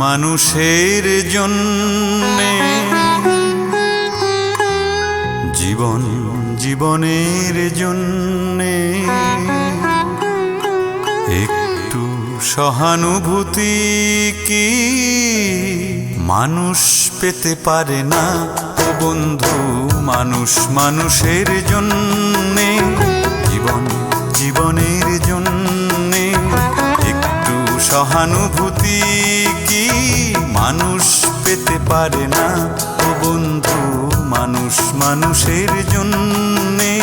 মানুষের জন্যে জীবন জীবনের জন্যে একটু সহানুভূতি কি মানুষ পেতে পারে না ও বন্ধু? মানুষ মানুষের জন্যে জীবন জীবনের জন্যে একটু সহানুভূতি কি মানুষ পেতে পারে না ও বন্ধু? মানুষ মানুষের জন্যে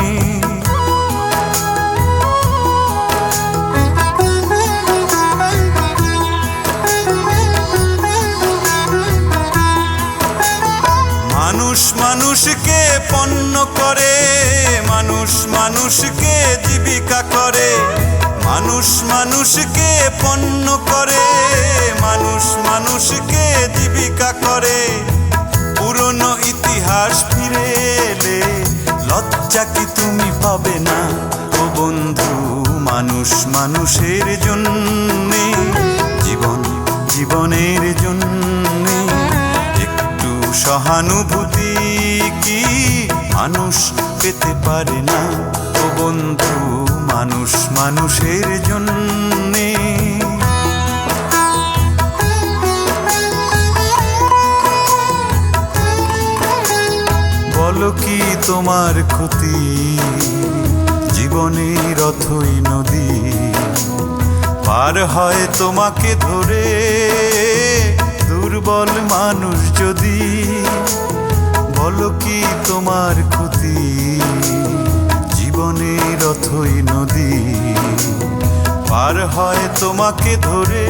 মানুষ মানুষকে পণ্য করে, মানুষ মানুষকে জীবিকা করে, মানুষ মানুষকে পণ্য করে, মানুষ মানুষকে জীবিকা করে। পুরনো ইতিহাস ফিরে এলে লজ্জা কি তুমি পাবে না ও বন্ধু? মানুষ মানুষের জন্যে জীবন জীবনের জন্যে একটু সহানুভূতি কি মানুষ পেতে পারে না ও বন্ধু? মানুষ মানুষের জন্যে বলো কি তোমার ক্ষতি? জীবনের অথই নদী পার হয় তোমাকে ধরে দুর্বল মানুষ যদি। বলো কি তোমার ক্ষতি? জীবনের অথই নদী পার হয় তোমাকে ধরে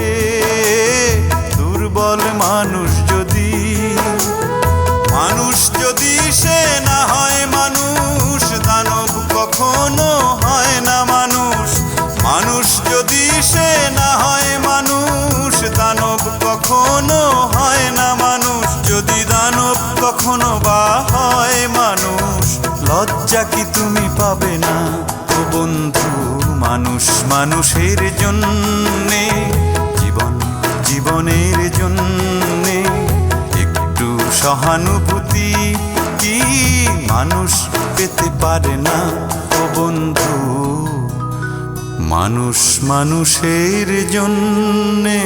দুর্বল মানুষ যদি। মানুষ যদি সে না হয় মানুষ, দানব কখনো হয় না মানুষ। মানুষ যদি সে না হয় মানুষ, দানব কখনো হয় না মানুষ। যদি দানব কখনো বা হয় মানুষ, লজ্জা কি তুমি পাবে না ও বন্ধু? মানুষ মানুষের জন্যে জীবন জীবনের জন্যে একটু সহানুভূতি কি মানুষ পেতে পারে না ও বন্ধু? মানুষ মানুষের জন্যে।